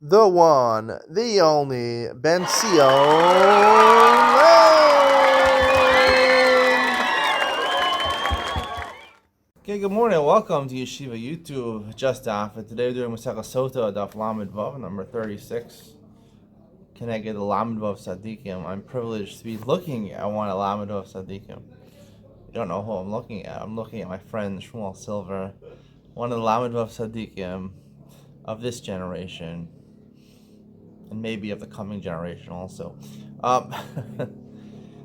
the one, the only, Ben Sion. Okay, good morning. Welcome to Yeshiva YouTube. Just Daf It. Today we're doing Masechah Sotah, Daf Lamed Vav, number 36. Can I get the Lamed Vav Sadiqim? I'm privileged to be looking at one of Lamed Vav Sadiqim. You don't know who I'm looking at. I'm looking at my friend Shmuel Silver, one of the Lamed Vav Sadiqim of this generation, and maybe of the coming generation also.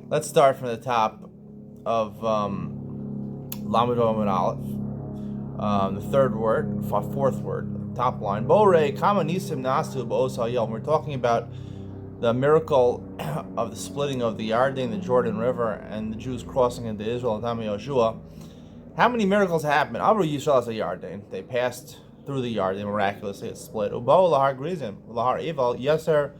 Let's start from the top of Lamed Vav Aleph. The third word, fourth word, top line. Borei kama nisim nasu b'os hayom. We're talking about the miracle of the splitting of the Yarden, the Jordan River, and the Jews crossing into Israel at the time of Yoshua. How many miracles happened? Amru Yisrael as a Yarden. They passed through the Yarden miraculously. It split. Ubo lahar grizim lahar eval yeser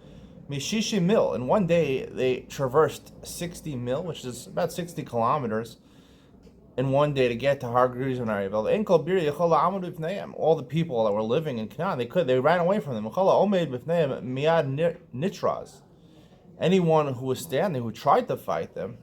mishishi mil. In one day, they traversed 60 mil, which is about 60 kilometers. In one day to get to Har Gerizim and all the people that were living in Canaan, they ran away from them. Anyone who was standing, who tried to fight them,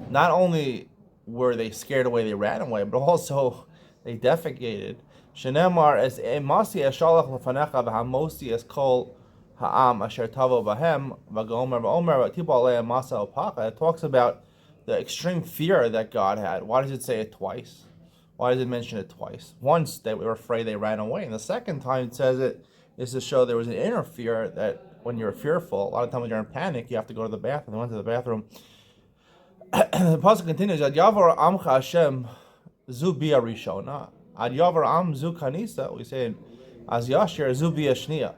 not only were they scared away, they ran away, but also they defecated. Shenemar as Emasi Eshalach Lefanecha v'Hamosi es Kol Ha'am Asher Tavo Bahem v'Gomer v'Omer v'Tibo Alei Masa Opaka. It talks about the extreme fear that God had. Why does it say it twice? Why does it mention it twice? Once they were afraid, they ran away, and the second time it says it is to show there was an inner fear that when you're fearful, a lot of times when you're in panic, you have to go to the bathroom. They went to the bathroom. The passage continues, Ad Yavar Amcha Hashem Zu Bia Rishona. Ad Yavar Am Zu Kanisa, we say As Yashir Zu Bia Shnia.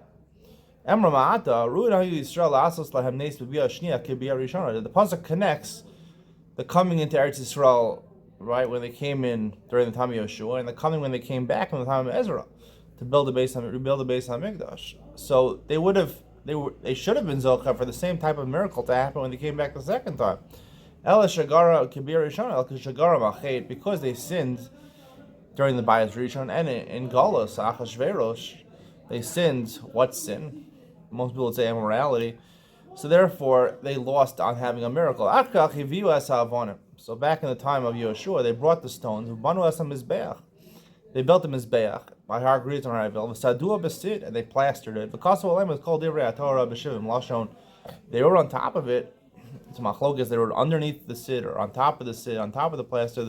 Emra Ma'ata, Ru'in Yisrael Asos Lahem Nes Bia Shnia Ki Bia Rishona. The passage connects the coming into Eretz Yisrael, right, when they came in during the time of Yeshua, and the coming when they came back in the time of Ezra to rebuild the base on Mikdash. So they should have been Zocha for the same type of miracle to happen when they came back the second time. Ela Shagara Kibir Rishon, El Shagara Machet, because they sinned during the Bayis Rishon and in Galus, Achashverosh, they sinned. What sin? Most people would say immorality. So therefore, they lost on having a miracle. So back in the time of Yeshua, they brought the stones. They built the Mizbeach by Har Gerizim and Har Evel, and they plastered it. The Kasavah was called Torah B'Shivim Lashon. They were on top of it. It's machlokas. They were underneath the Sid, or on top of the Sid, on top of the plaster.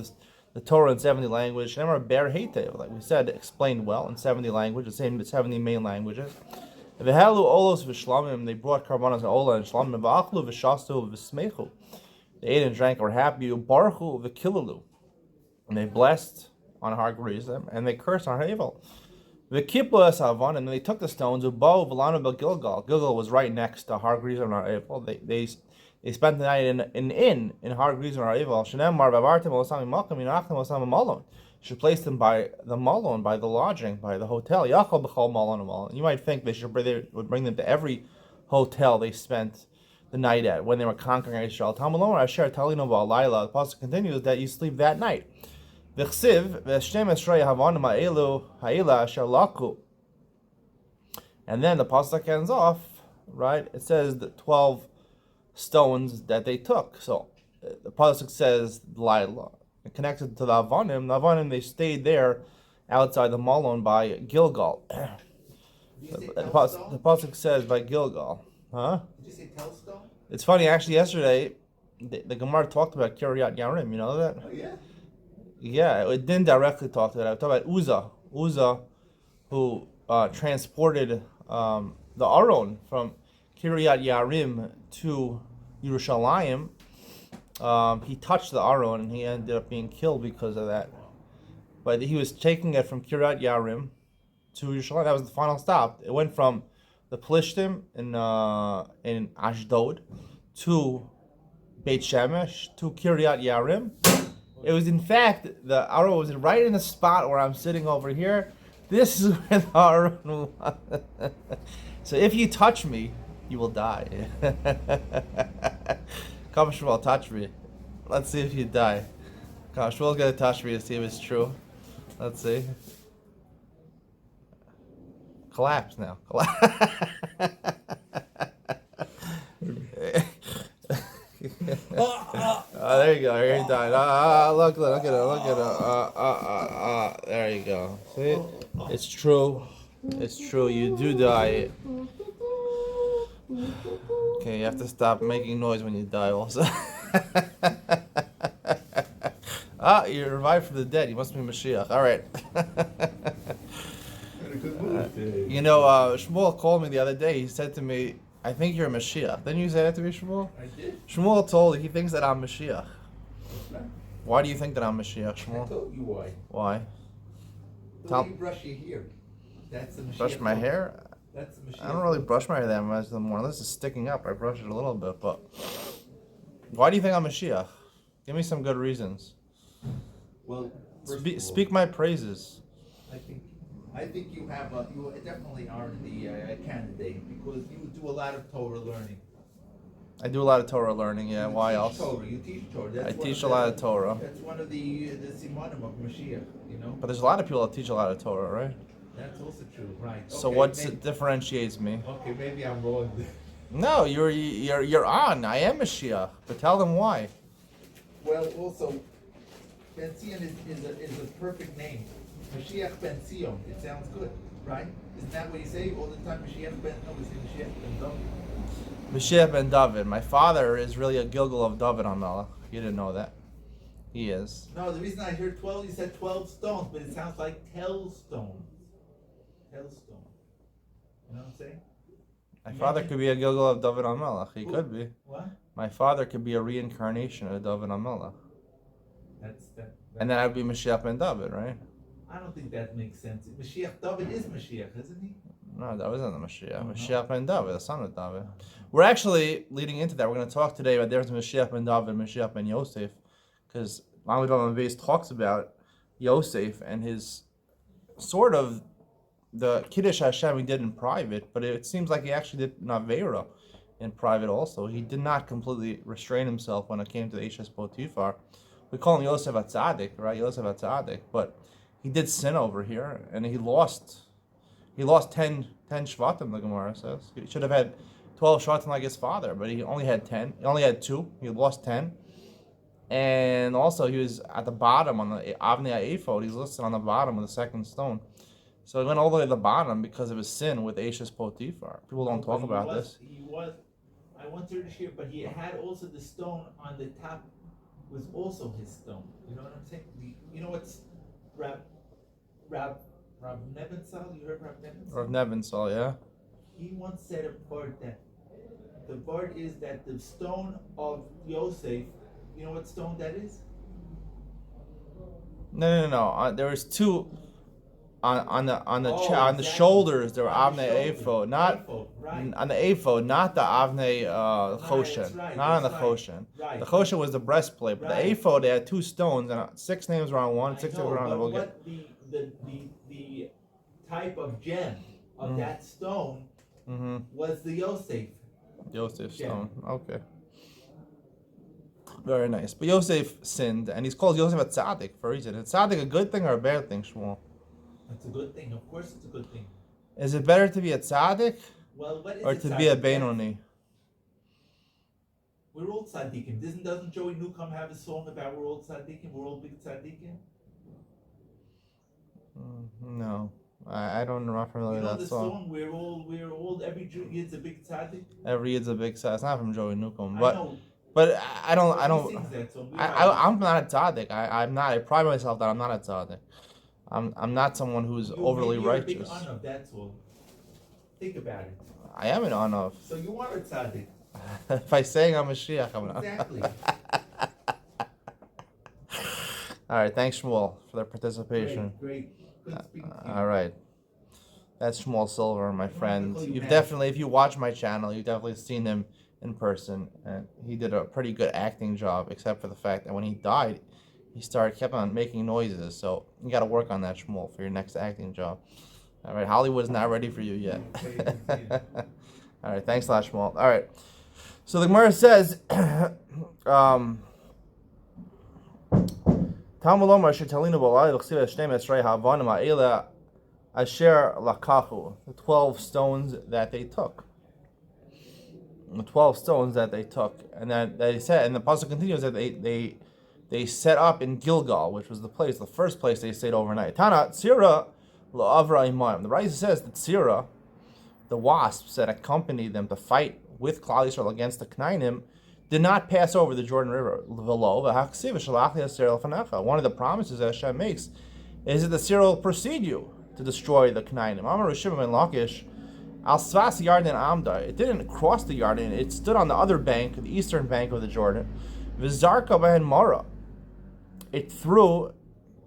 The Torah in 70 languages. Shemar Ber Heitev, like we said, explained well in 70 languages, the same 70 main languages. V'halu olos v'shlamim. They brought karbanos and ola and shlamim. V'achlu v'shastu v'smechu. They ate and drank, were happy. Baruchu v'kilalu. And they blessed on Har Gerizim, and they cursed on Har Evel. V'kiplu es havan. And they took the stones. Ubo v'lanu b'Gilgal. Gilgal was right next to Har Gerizim and Har Evel. They spent the night in Har Gerizim and Har Evel. Shenemar v'avartim olosami malchim yinachtim olosami malon. Should place them by the malon, by the lodging, by the hotel. Yachal b'chol malon malon. You might think they would bring them to every hotel they spent the night at when they were conquering Israel. Tamalon asher talino ba'alayla. The passage continues that you sleep that night. V'chsiv v'shem esrei havanim ha'elu ha'ila asher laku. And then the passage ends off, right? It says the 12 stones that they took. So the passage says Laila. Connected to the Avanim, they stayed there outside the Malon by Gilgal. The pasuk says by Gilgal. Huh? Did you say Telstone? It's funny, actually, yesterday, the Gemara talked about Kiryat Yarim, you know that? Oh, yeah? Yeah, it didn't directly talk to that. I talked about Uzzah, who transported the Aron from Kiryat Yarim to Yerushalayim. He touched the Aron and he ended up being killed because of that. But he was taking it from Kiryat Yarim to Yerushalayim. That was the final stop. It went from the Plishtim in Ashdod to Beit Shemesh to Kiryat Yarim. It was, in fact, the Aron was right in the spot where I'm sitting over here. This is where the Aron was. So if you touch me, you will die. Come, Shmuel, touch me. Let's see if you die. Come, Shmuel's gonna touch me to see if it's true. Let's see. Collapse now. There you go. Here he died. Look at it. There you go. See? It's true. It's true. You do die. Okay, you have to stop making noise when you die also. You're revived from the dead. You must be Mashiach. All right. Shmuel called me the other day. He said to me, I think you're a Mashiach. Didn't you say that to me, Shmuel? I did. Shmuel told he thinks that I'm Mashiach. Why do you think that I'm Mashiach, Shmuel? I told you why. Why? The way you brush your hair. That's the Mashiach. Brush my hair? That's the Mashiach. I don't really brush my hair that much anymore. Unless it's sticking up, I brush it a little bit. But why do you think I'm Mashiach? Give me some good reasons. Well, Speak my praises. I think you definitely are the candidate because you do a lot of Torah learning. I do a lot of Torah learning, yeah. Why else? You teach Torah. I teach a lot of Torah. That's one of the simanim of Mashiach, you know. But there's a lot of people that teach a lot of Torah, right? That's also true, right? So okay, what differentiates me? Okay, maybe I'm wrong. No, you're on. I am Mashiach, but tell them why. Well, also, Ben Zion is a perfect name. Mashiach Ben Zion. It sounds good, right? Isn't that what you say all the time? Mashiach Ben. No, we say Mashiach Ben David. Mashiach Ben David. My father is really a Gilgal of David HaMelech. You didn't know that. He is. No, the reason I heard 12, you said 12 stones, but it sounds like Tellstone. Tellstone. You know what I'm saying? My father could be a Gilgal of David HaMelech. He could be. What? My father could be a reincarnation of David HaMelech. And then I'd be Mashiach Ben David, right? I don't think that makes sense. Mashiach David is Mashiach, isn't he? No, that wasn't the Mashiach. Mashiach Ben David, the son of David. We're actually, leading into that, we're going to talk today about the difference between Mashiach Ben David and Mashiach Ben Yosef. Because Ma'amad Bava Beis talks about Yosef and his sort of the Kiddush Hashem he did in private, but it seems like he actually did Navera in private also. He did not completely restrain himself when it came to the Ishes Potifar. We call him Yosef HaTzadik, right? Yosef HaTzadik, but he did sin over here, and he lost 10 Shvatim, the Gemara says. He should have had 12 Shvatim like his father, but he only had 10. He only had 2. He lost 10. And also, he was at the bottom on the Avnei HaEphod. He's listed on the bottom of the second stone. So he went all the way to the bottom because of his sin with Ashes Potifar. People don't talk about this. I want to hear, but he had also the stone on the top was also his stone. You know what I'm saying? You know what's Rab Nebenzahl? You heard Rab Nebenzahl? Rab Nebenzahl, yeah. He once said a part that the part is that the stone of Yosef. You know what stone that is? No. There was 2 on the shoulders. There were Avnei Ephod, not right. On the Ephod, not the Avnei Choshen, right, not on the right. Choshen. Right. The Choshen was the breastplate, but the Ephod they had 2 stones and 6 names were on one, 6 names were on the other. What the type of gem of that stone was the Yosef. Yosef stone. Okay. Very nice. But Yosef sinned, and he's called Yosef HaTzadik for a reason. Is Tzadik a good thing or a bad thing, Shmuel? It's a good thing. Of course it's a good thing. Is it better to be a tzaddik or to be a Beinoni? We're all tzaddikim. Doesn't Joey Newcomb have a song about we're all tzaddikim? We're all big tzaddikim? No. I don't know. I'm not familiar with that song. We're all, every Jew is a big tzaddik? Every Yid's a big tzaddik. It's not from Joey Newcomb. I know. But I don't. I'm not a tzaddik. I'm not. I pride myself that I'm not a tzaddik. I'm not someone who's overly righteous. You're a big anav, that's all. Think about it. I am an anav. So you are a tzaddik. By saying I'm a Mashiach, I'm an Exactly. All right. Thanks, Shmuel, for their participation. Great. Good speaking to you. All right. That's Shmuel Silver, my friend. You've definitely, if you watch my channel, you've definitely seen him in person, and he did a pretty good acting job, except for the fact that when he died, he kept on making noises. So you got to work on that, Shmuel, for your next acting job. All right, Hollywood's not ready for you yet. All right, thanks a lot, Shmuel. All right, so the Gemara says, Asher lakachu, the 12 stones that they took. The 12 stones that they took, and that they said, and the pasuk continues that they set up in Gilgal, which was the first place they stayed overnight. Tana Tzira la'avra imayim. The Raisa says that Tzira, the wasps that accompanied them to fight with Klal Yisrael against the Knainim, did not pass over the Jordan River. One of the promises that Hashem makes is that the Tzira will precede you to destroy the Knainim. Amar Rishim ben Lakish, Al Svas Yarden Amda. It didn't cross the Yarden, it stood on the other bank, the eastern bank of the Jordan. Vizarka ben Mara. It threw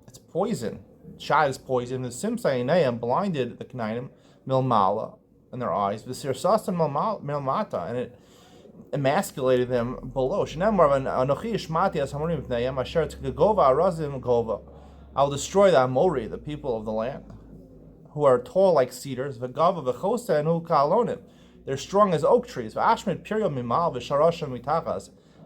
its poison, shot its poison. The Simsayinayim blinded the Knainim, Milmala, in their eyes. V'sir Sastan Milmata, and it emasculated them below. I will destroy the Amori, the people of the land, who are tall like cedars. They're strong as oak trees.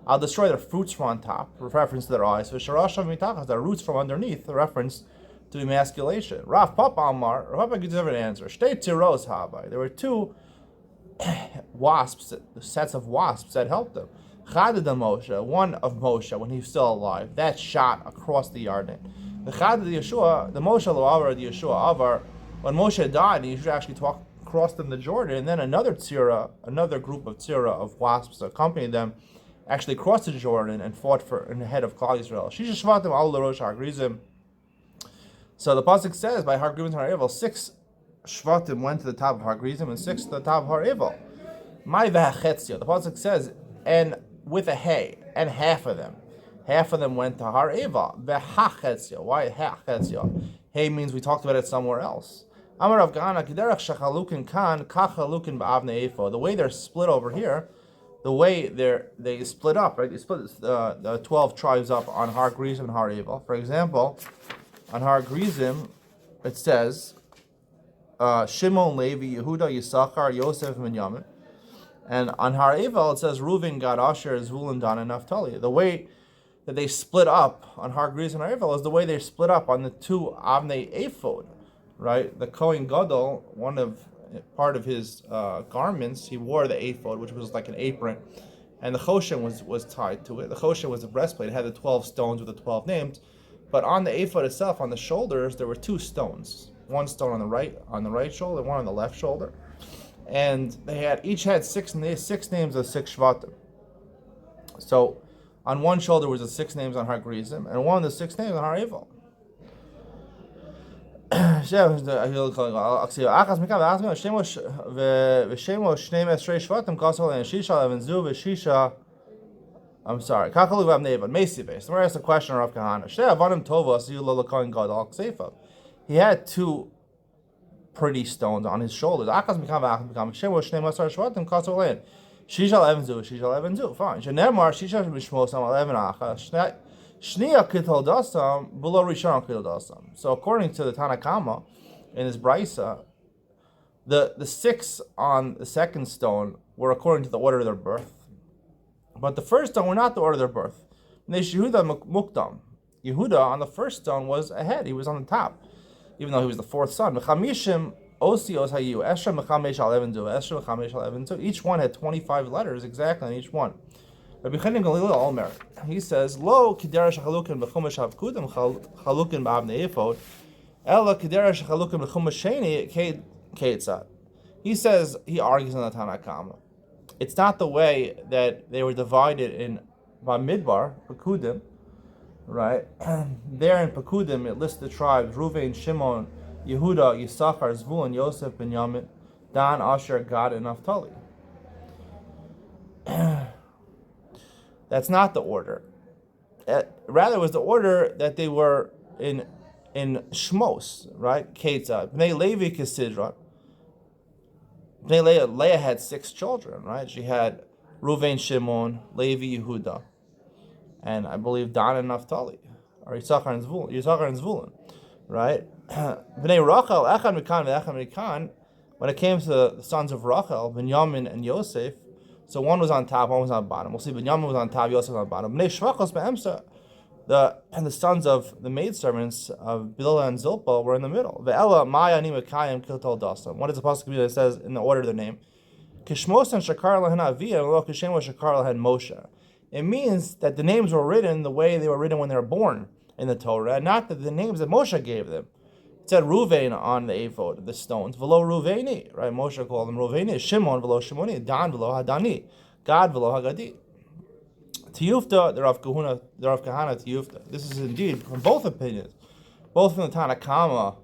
I'll destroy their fruits from on top, reference to their eyes. Their roots from underneath, reference to emasculation. Rav Papa Amar, Rav Papa gives a different answer. There were two wasps, sets of wasps that helped them. Moshe, one of Moshe when he was still alive, that shot across the Yarden. The Moshe Lo'avar, the Yeshua Avar, when Moshe died, he should actually cross them the Jordan, and then another group of tzira of wasps accompanied them, actually crossed the Jordan and fought in the head of Klal Yisrael. Shisha Shvatim al Rosh Hagrizim. So the pasuk says by Har Grizim Har Evel, 6 Shvatim went to the top of Har Grizim and 6 to the top of Har Evel. My v'hachetzio. The pasuk says, and with a hay, and half of them went to Har Evel. V'hachetzio. Why hachetzio? Hay means we talked about it somewhere else. Amar Rav Gana Kiderach Shachalukin Kan Kachalukin Ba'avne Efo. The way they're split over here, the way they split up, right? They split the 12 tribes up on Har Grizim and Har Evel. For example, on Har Grizim, it says Shimon, Levi, Yehuda, Yisachar, Yosef, and Binyamin. And on Har Evel, it says Reuven, Gad, Asher, Zvulun, Dan, and Naphtali. The way that they split up on Har Grizim and Har Evel is the way they split up on the two Avnei Ephod, right? The Kohen Gadol, part of his garments, he wore the ephod, which was like an apron, and the choshen was tied to it. The choshen was the breastplate. It had the 12 stones with the 12 names, but on the ephod itself, on the shoulders, there were 2 stones. One stone on the right shoulder, one on the left shoulder, and they each had 6 names of 6 shvatim. So, on one shoulder was the 6 names on Har Grizim, and one of the 6 names on Har Evel. I'm sorry. Kakalu Vav Nevan, Mesi base. Where is the question of Kahana? He had 2 pretty stones on his shoulders. Fine. So according to the Tanakama in his Brisa, the 6 on the second stone were according to the order of their birth, but the first stone were not the order of their birth. Yehuda on the first stone was ahead; he was on the top, even though he was the 4th son. Each one had 25 letters exactly on each one. Rabbi Chaim Galileo Omer, he says, "Lo kidera shechalukin b'chumash havkudim chalukin b'avnei ephod, ela kidera shechalukin b'chumash sheni keitzad." He says, he argues on the Tanakama. It's not the way that they were divided in Bamidbar, Pekudim, right? There in Pekudim, it lists the tribes: Reuven, Shimon, Yehuda, Yisachar, Zvulun, Yosef, Binyamin, Dan, Asher, Gad, and Naphtali. That's not the order. Rather, it was the order that they were in Shmos, right? Ketzad. Bnei Levi Kesidron. Leah had 6 children, right? She had Reuven, Shimon, Levi, Yehuda, and I believe Dan and Naphtali, or Yisachar and Zvulun, right? Bnei Rachel, Echad Mikan, Echad Mikan. When it came to the sons of Rachel, Binyamin and Yosef, so one was on top, one was on the bottom. We'll see Binyamin was on top, Yosef was on the bottom. Bnei Shvachos be'emsa, the sons of the maidservants of Bilhah and Zilpah were in the middle. Ve'ela Maya Ani Mekayim Kiltol Dasam. What is the pasuk that says in the order of the name? Kishmos and Shakar Lahan Aviyah and Lo Kishem Shakar Lahan Moshe. It means that the names were written the way they were written when they were born in the Torah, and not that the names that Moshe gave them. It said Ruvain on the ephod, the stones. Velo Ruvaini, right? Moshe called them Ruvaini. Shimon velo Shimoni. Dan velo Hadani. Gad velo Hagadi. Tiyufta, the Rav Kahana Tiyufta. This is indeed from both opinions, both from the Tanakama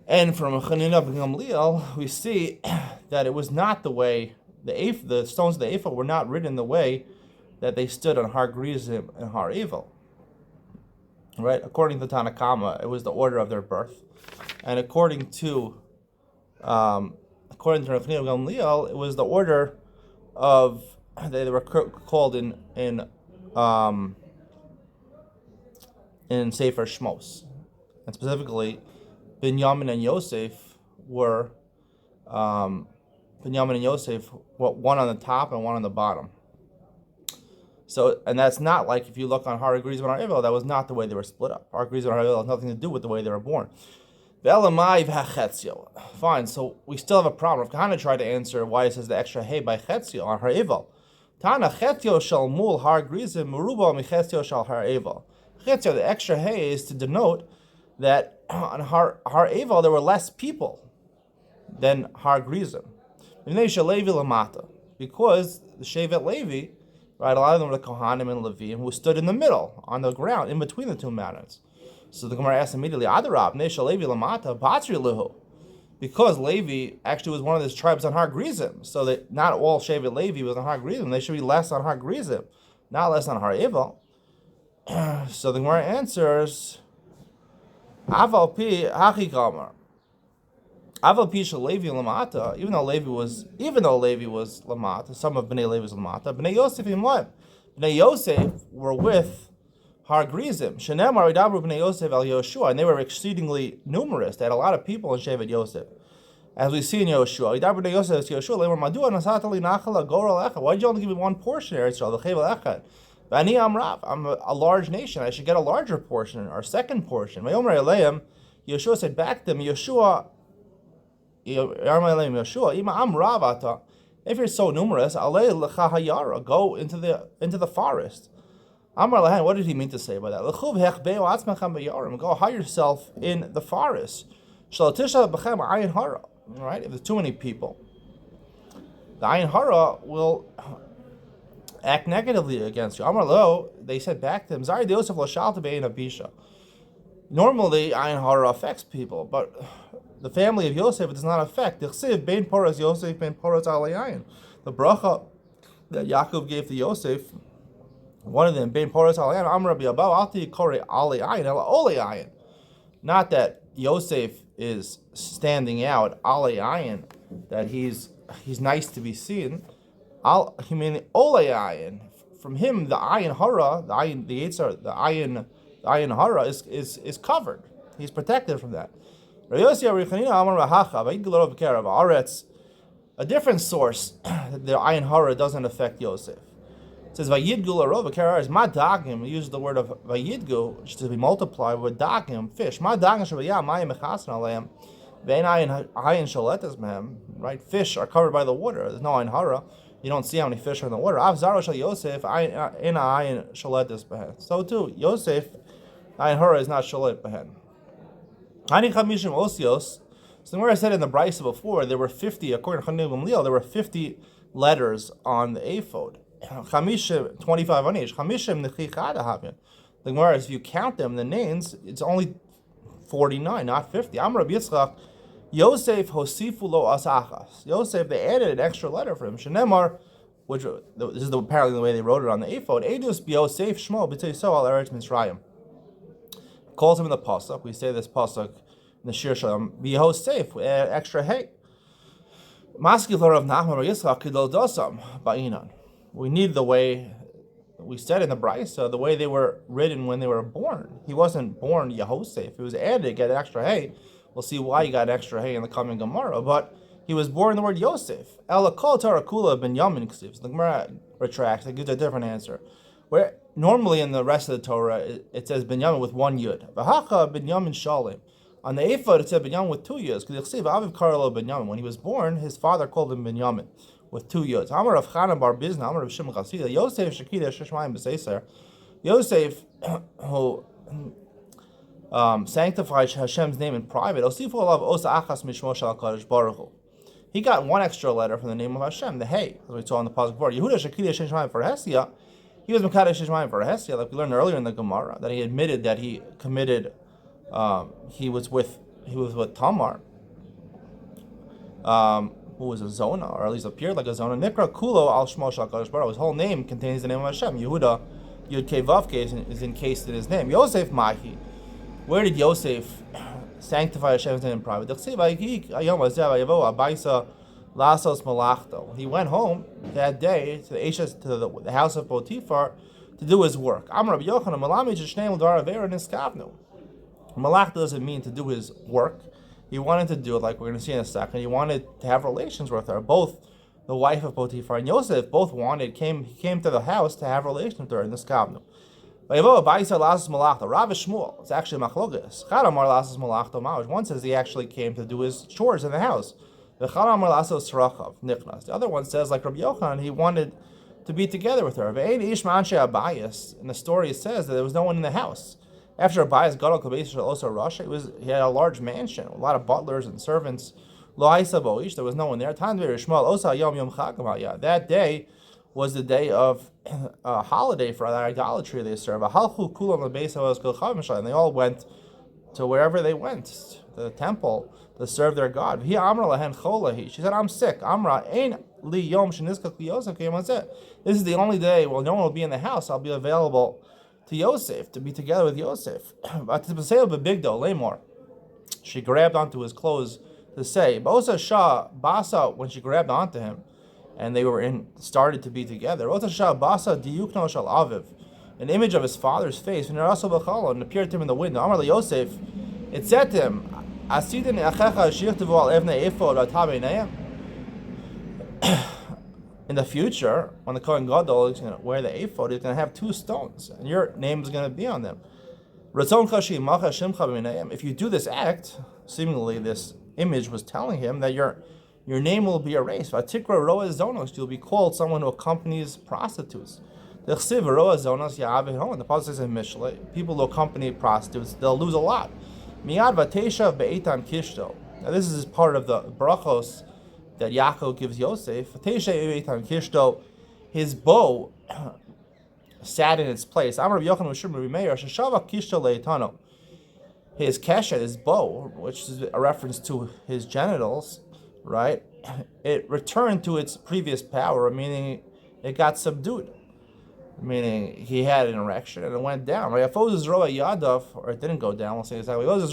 and from Chanina ben Gamliel. We see that it was not the way the stones of the ephod were not written the way that they stood on Har Gerizim and Har Evel. Right? According to Tanakama, it was the order of their birth, and according to Rav Chanina ben Gamliel, it was the order of they were called in Sefer Shmos, and specifically Binyamin and Yosef were one on the top and one on the bottom. So, and that's not like if you look on Har Gerizim and Har Evel, that was not the way they were split up. Har Gerizim and Har Evel has nothing to do with the way they were born. Fine, so we still have a problem. If Kahana tried to answer why it says the extra hey by Chetzio on Har Evel. Tana Chetzio shal mul Har Gerizim muruba michetzio shal Har Evel. Chetzio, the extra hey, is to denote that on Har Evel there were less people than Har Gerizim. Because the Shevet Levi, right, a lot of them were the Kohanim and Levim who stood in the middle, on the ground, in between the two mountains. So the Gemara asks immediately, Adarab, Nesha Levi Lamata, Batri Lehu. Because Levi actually was one of those tribes on Har Gerizim, so that not all Shevet Levi was on Har Gerizim, they should be less on Har Gerizim, not less on Har Evel. So the Gemara answers, Aval Pi Hachi Kamar. Aval Pi Shel Levi Lamata, even though Levi was Lamata, some of Bnei Levi was Lamata, Bnei Yosef Imlem. Bnei Yosef were with Har Gerizim. Shenemar Idabru Bnei Yosef al Yoshua, and they were exceedingly numerous. They had a lot of people in Shevet Yosef. As we see in Yoshua, Idabru Bnei Yosef al Yoshua, Lemar Madua Nasatali Nachala Goral Echad. Why did you only give me one portion, Eretz Yisrael, the Chevel Echad? V'ani Amrav, I'm a large nation, I should get a larger portion, or second portion. Vayomer Eleim, Yoshua said back to them, Yoshua, Ima Amravata, if you're so numerous, Alei Lecha Hayara, go into the forest. Amar Lahan, what did he mean to say by that? Go hide yourself in the forest. Right? If there's too many people, the Ayin Hara will act negatively against you. Amar Lo, they said back to him, Zari Yosef Lo Shalta Be'ein Abisha. Normally, Ayin Hara affects people, but the family of Yosef it does not affect. The Bein Poras Yosef, Bein Poras Ali Ayin. The bracha that Yaakov gave to Yosef, one of them, Bein Poras Ali Ayin, Amar Rabbi Abba, Alti Kore Ali Ayin, Ela Oli Ayin. Not that Yosef is standing out, Ali Ayin, that he's nice to be seen. I mean, Ole Ayin. From him, the Ayin Hara, the Yitzhar, the Ayin Hara is covered. He's protected from that. A different source, the Ayin Hara doesn't affect Yosef. It says Vayidgu Larov Kara is Madagim. We use the word of Vayidgu, which is to be multiplied with Dagim, fish. Madagim Shavayah Mayim Mechasan Aleim. Vein Ayin Shaletas Mehem. Right? Fish are covered by the water. There's no Ayin Hara. You don't see how many fish are in the water. Av Zaro Shal Yosef Ayin Shaletas Behen. So too, Yosef Ayin Hara is not Shalet Behen. Hani Chamishim Osios. So where I said in the Brisa before, there were 50, according to Chanina ben Gamliel, there were 50 letters on the ephod. Chamishim, 25 on each. Chamishim Nechichad Havin. The Gemara, if you count them, the names, it's only 49, not 50. Amar Rabbi Yitzchak, Yosef Hosifu Lo Asachas. Yosef, they added an extra letter for him. Shenemar, which this is apparently the way they wrote it on the ephod. Edus Yosef Shmo B'Tei So Al Eretz Mitzrayim. Calls him in the pasuk. We say this pasuk in the Shir Shalom. Yosef, we add extra hey. Maskil Rav Nachman Yitzchak Kidol Dosam Ba'inan. We need the way we said in the Brisa, the way they were written when they were born. He wasn't born Yehosef. He was added to get an extra hay. We'll see why he got extra hay in the coming Gemara. But he was born in the word Yosef. Ela kol Torah kula ben Yamin ksiv. The Gemara retracts. It gives a different answer. Where normally in the rest of the Torah it says Binyamin with one yud. V'hacha Binyamin Shalim. On the ephod it said Binyamin with 2 yuds. Because Aviv Karlo Binyamin. When he was born, his father called him Binyamin with 2 yuds. Amar of Chanan Bar Bizna, Amar of Shimon Chasida, Yosef Shekida Sheshmayim B'Seiser. Yosef, who sanctified Hashem's name in private, Osifu Alav Osa Achas Mishmo Shal Kadosh Baruch Hu. He got one extra letter from the name of Hashem, the Hey, as we saw in the pasuk before. Yehuda Shekida Sheshmayim for Hesia. He was Mekadesh Sheshmayim for Hesia, like we learned earlier in the Gemara, that he admitted that he committed. He was with Tamar, who was a Zona, or at least appeared like a Zona. Nikra Kulo al Shmo Shal Kadosh Baruch Hu. His whole name contains the name of Hashem. Yehuda Yud Kei Vav Kei is encased in his name. Yosef Mahi. Where did Yosef sanctify Hashem's name in private? He went home that day to the house of Potiphar to do his work. Malach doesn't mean to do his work. He wanted to do it, like we're going to see in a second. He wanted to have relations with her. Both the wife of Potiphar and Yosef both came to the house to have relations with her in the skavnu. Rav Shmuel, it's actually machlokas. One says he actually came to do his chores in the house. The other one says, like Rabbi Yochanan, he wanted to be together with her. In the story it says that there was no one in the house. After Abayas Gadol Kabeis also Russia, he had a large mansion, a lot of butlers and servants. There was no one there. That day was the day of a holiday for the idolatry they serve. And they all went to wherever they went, to the temple, to serve their God. She said, I'm sick. This is the only day, well, no one will be in the house. I'll be available to Yosef, to be together with Yosef. She grabbed onto his clothes to say, Basa, when she grabbed onto him, and they started to be together. An image of his father's face, and appeared to him in the window. Amar Yosef, it said to him, in the future, when the Kohen Gadol is going to wear the ephod, he's going to have 2 stones, and your name is going to be on them. If you do this act, seemingly this image was telling him that your name will be erased. You'll be called someone who accompanies prostitutes. The Pasuk says in Mishlei, people who accompany prostitutes, they'll lose a lot. Now this is part of the brachos that Yaakov gives Yosef. His bow sat in its place. His keshet, his bow, which is a reference to his genitals, right? It returned to its previous power, meaning it got subdued. Meaning he had an erection and it went down. Right? Or it didn't go down, we'll say exactly. The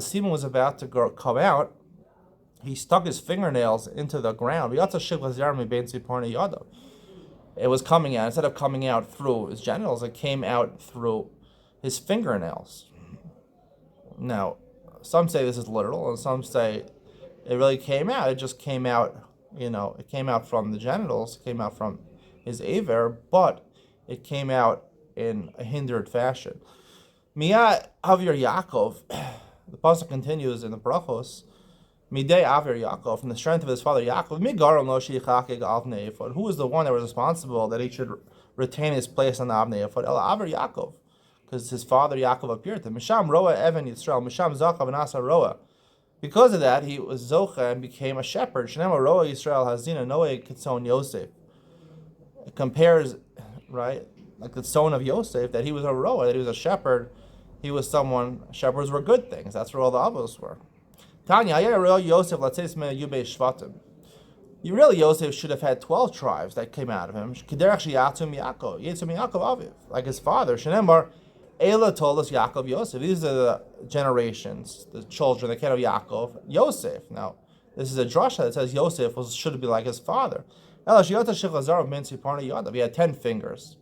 semen was about to come out. He stuck his fingernails into the ground. It was coming out. Instead of coming out through his genitals, it came out through his fingernails. Now, some say this is literal, and some say it really came out. It just came out, it came out from the genitals, it came out from his aver, but it came out in a hindered fashion. Miyah Avir Yaakov, the pasuk continues in the brachos, Midei Avir Yaakov, from the strength of his father Yaakov, who was the one that was responsible that he should retain his place on the Avnei Ephod? El Avir Yaakov, because his father Yaakov appeared to him. Misham Roa Evan Yisrael, Misham Zachav and Asa Roa. Because of that, he was Zocha and became a shepherd. Shnema Roa Yisrael Hazina Noe Kitzon Yosef. It compares, right, like the son of Yosef, that he was a Roa, that he was a shepherd. He was someone, shepherds were good things. That's where all the avos were. Tanya, Yosef, Shvatim. Really, Yosef should have had 12 tribes that came out of him. Like his father. Shenemar, Ela told us Yaakov Yosef. These are the generations, the children that came of Yaakov, Yosef. Now, this is a drasha that says Yosef should be like his father. He had 10 fingers.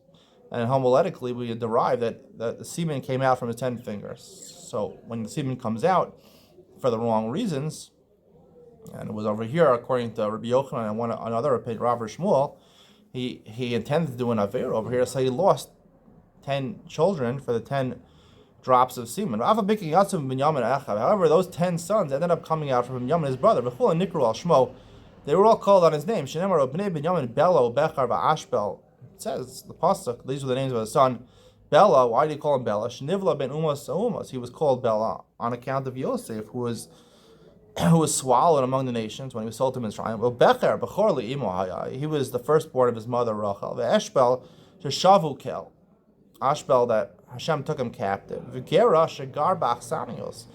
And homiletically, we derive that the semen came out from his 10 fingers. So when the semen comes out for the wrong reasons, and it was over here, according to Rabbi Yochanan and another opinion, Rav Shmuel, he intended to do an Avera over here, so he lost 10 children for the 10 drops of semen. However, those 10 sons ended up coming out from Binyamin, his brother. They were all called on his name. It says the pasuk. These were the names of his son. Bela. Why do you call him Bela? Shnivla ben Umas Umas. He was called Bela on account of Yosef, who was swallowed among the nations when he was sold to Mitzrayim. Well, Becher Bechor li'imo hayai. He was the firstborn of his mother Rachel. The Eshbel Sheshavu Kel. Ashbel that Hashem took him captive. V'gera Shegar Bachsanios.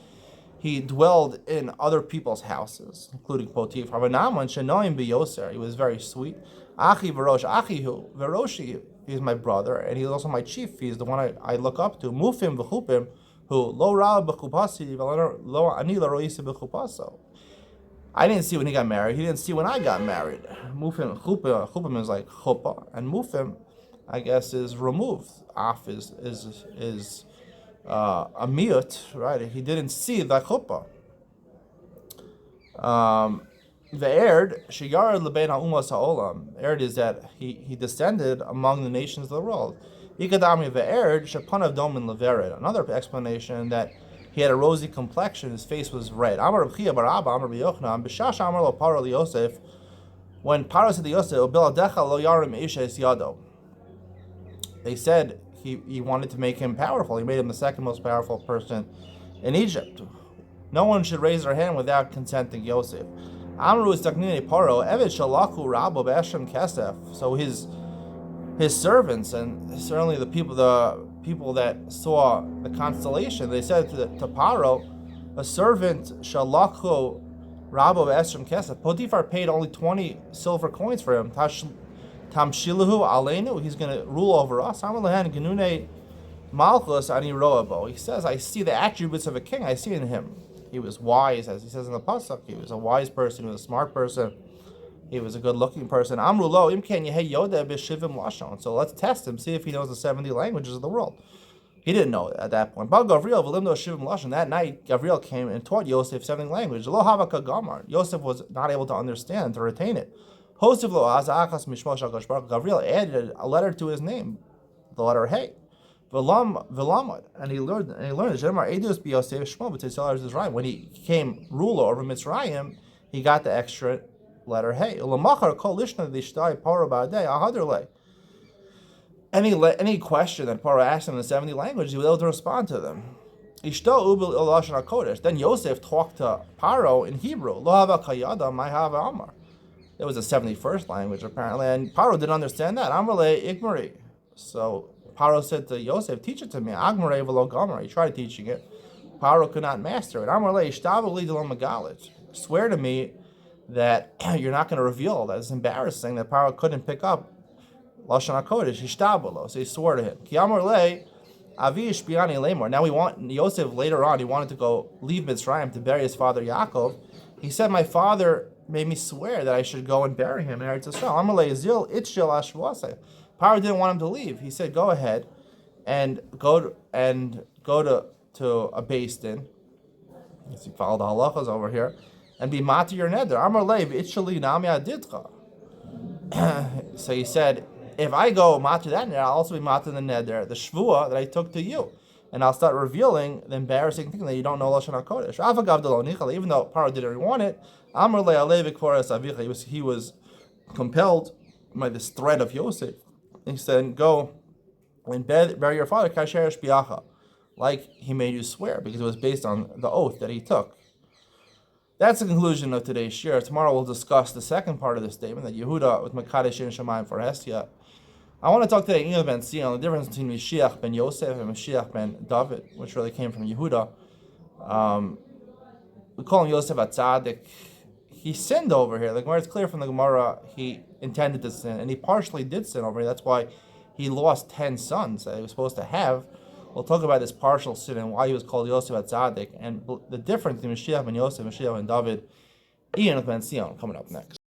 He dwelled in other people's houses, including Potiphar. V'naman Shenoim b'Yoser. He was very sweet. Achi V'rosh Achihu V'roshi. He's my brother, and he's also my chief. He's the one I look up to. Mufim V'chupim. Who lo ra b'chupasi lo ani la roisi b'chupaso. I didn't see when he got married. He didn't see when I got married. Mufim chupim is like chuppah, and mufim, I guess, is removed. Af is a miyut, right? He didn't see the chuppah. The Erd sheyar lebein ha'umas ha'olam. Erd is that he descended among the nations of the world. Another explanation that he had a rosy complexion, his face was red. When Paro said to Yosef, they said he wanted to make him powerful. He made him the second most powerful person in Egypt. No one should raise their hand without consenting Yosef. So his servants, and certainly the people that saw the constellation, they said to Paro, a servant shalakhu rabo esrim kesef. Potiphar paid only 20 silver coins for him. Tamshilahu aleinu, he's going to rule over us. Amalahan genune malchus ani roabo. He says, I see the attributes of a king. I see in him. He was wise, as he says in the pasuk. He was a wise person. He was a smart person. He was a good-looking person. Amrulo imken yehei yoda b'shivim lashon. So let's test him, see if he knows the 70 languages of the world. He didn't know it at that point. But Gavriel v'limdo shivim lashon. That night, Gavriel came and taught Yosef 70 languages. Lo havaka gamar. Yosef was not able to understand, to retain it. Hostiv lo azachas mishmo shakash baruch. Gavriel added a letter to his name, the letter Hey. V'lamad, and he learned. Shemar edus b'Yosef shmo b'tzitzal Mitzrayim. When he became ruler over Mitzrayim, he got the extra letter Hey. Any question that Paro asked him in the 70 languages, he was able to respond to them. Then Yosef talked to Paro in Hebrew. It was the 71st language apparently, and Paro didn't understand that. So Paro said to Yosef, teach it to me. He tried teaching it. Paro could not master it. Swear to me that you're not going to reveal that. It's embarrassing that Paro couldn't pick up Lashon HaKodesh. Hishtabolo. So he swore to him. Now Yosef later on, he wanted to go leave Mitzrayim to bury his father Yaakov. He said, my father made me swear that I should go and bury him in Eretz Yisrael. Paro didn't want him to leave. He said, go ahead and go to a Beis Din. Let's see, follow the halachas over here. And be mati your neder. Amar leiv itchali nami adidcha. So he said, if I go mati that neder, I'll also be mati the neder, the shvua that I took to you, and I'll start revealing the embarrassing thing that you don't know Lashon HaKodesh. Even though Paro didn't want it, Amar le'alei v'kvoras avicha. He was compelled by this threat of Yosef. He said, go and bury your father kasher shpiacha, like he made you swear, because it was based on the oath that he took. That's the conclusion of today's shir. Tomorrow we'll discuss the second part of the statement, that Yehuda with Makadesh in Shemayim for Hestia. I want to talk today Ingel ben Sion, the difference between Mashiach ben Yosef and Mashiach ben David, which really came from Yehuda. We call him Yosef HaTzadik. He sinned over here. The Gemara, it's clear from the Gemara, he intended to sin, and he partially did sin over here. That's why he lost 10 sons that he was supposed to have. We'll talk about this partial sin and why he was called Yosef HaTzadik, and the difference between Mashiach ben Yosef and Mashiach ben David. Ian Ben Sion coming up next.